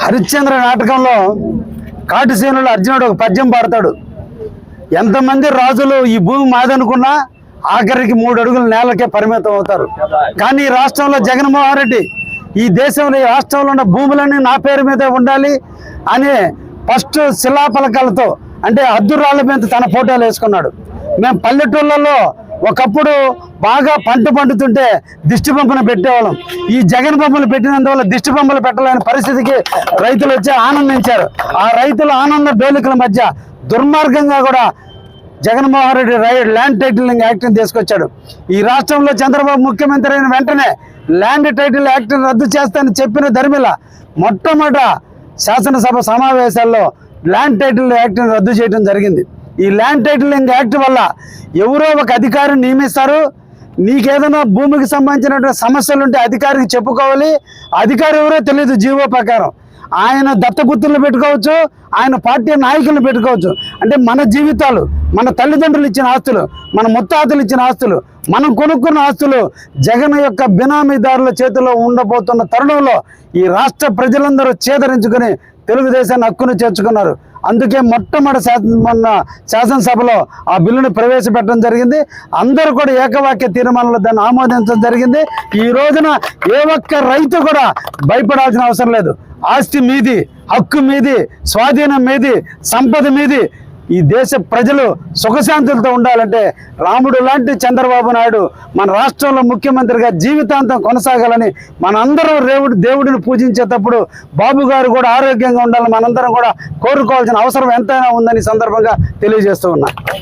హరిశ్చంద్ర నాటకంలో కాటుసేనుడు అర్జునుడు ఒక పద్యం పాడతాడు. ఎంతమంది రాజులు ఈ భూమి మాదనుకున్నా ఆఖరికి 3 అడుగుల నేలకే పరిమితం అవుతారు. కానీ ఈ రాష్ట్రంలో జగన్మోహన్ రెడ్డి ఈ దేశంలో ఈ రాష్ట్రంలో ఉన్న భూములన్నీ నా పేరు మీదే ఉండాలి అనే ఫస్ట్ శిలాపలకాలతో అంటే అద్దురాళ్ళ మీద తన ఫోటోలు వేసుకున్నాడు. మేము పల్లెటూళ్ళలో ఒకప్పుడు బాగా పంట పండుతుంటే దిష్టి బొమ్మను పెట్టేవాళ్ళం. ఈ జగన్ బొమ్మలు పెట్టినందువల్ల దిష్టి బొమ్మలు పెట్టలేని పరిస్థితికి రైతులు వచ్చి ఆనందించారు. ఆ రైతుల ఆనంద డోలికల మధ్య దుర్మార్గంగా కూడా జగన్మోహన్ రెడ్డి ల్యాండ్ టైటిలింగ్ యాక్ట్ని తీసుకొచ్చాడు. ఈ రాష్ట్రంలో చంద్రబాబు ముఖ్యమంత్రి అయిన వెంటనే ల్యాండ్ టైటిల్ యాక్ట్ని రద్దు చేస్తానని చెప్పిన ధర్మిల మొట్టమొదట శాసనసభ సమావేశాల్లో ల్యాండ్ టైటిల్ యాక్ట్ని రద్దు చేయడం జరిగింది. ఈ ల్యాండ్ టైటిలింగ్ యాక్ట్ వల్ల ఎవరో ఒక అధికారిని నియమిస్తారు. నీకేదైనా భూమికి సంబంధించినటువంటి సమస్యలు ఉంటే అధికారికి చెప్పుకోవాలి. అధికారి ఎవరో తెలియదు. జీవో ప్రకారం ఆయన దత్తపుత్రులు పెట్టుకోవచ్చు, ఆయన పార్టీ నాయకులను పెట్టుకోవచ్చు. అంటే మన జీవితాలు, మన తల్లిదండ్రులు ఇచ్చిన ఆస్తులు, మన ముత్తాతలు ఇచ్చిన ఆస్తులు, మనం కొనుక్కున్న ఆస్తులు జగన్ యొక్క బినామీదారుల చేతిలో ఉండబోతున్న తరుణంలో ఈ రాష్ట్ర ప్రజలందరూ చేదరించుకుని తెలుగుదేశాన్ని హక్కును చేర్చుకున్నారు. అందుకే మొన్న శాసనసభలో ఆ బిల్లును ప్రవేశపెట్టడం జరిగింది. అందరూ కూడా ఏకవాక్య తీర్మానంలో దాన్ని ఆమోదించడం జరిగింది. ఈ రోజున ఏ ఒక్క రైతు కూడా భయపడాల్సిన అవసరం లేదు. ఆస్తి మీది, హక్కు మీది, స్వాధీనం మీది, సంపద మీది. ఈ దేశ ప్రజలు సుఖశాంతులతో ఉండాలంటే రాముడు లాంటి చంద్రబాబు నాయుడు మన రాష్ట్రంలో ముఖ్యమంత్రిగా జీవితాంతం కొనసాగాలని మనందరం దేవుడిని పూజించేటప్పుడు బాబు గారు కూడా ఆరోగ్యంగా ఉండాలని మనందరం కూడా కోరుకోవాల్సిన అవసరం ఎంతైనా ఉందని సందర్భంగా తెలియజేస్తూ ఉన్నా.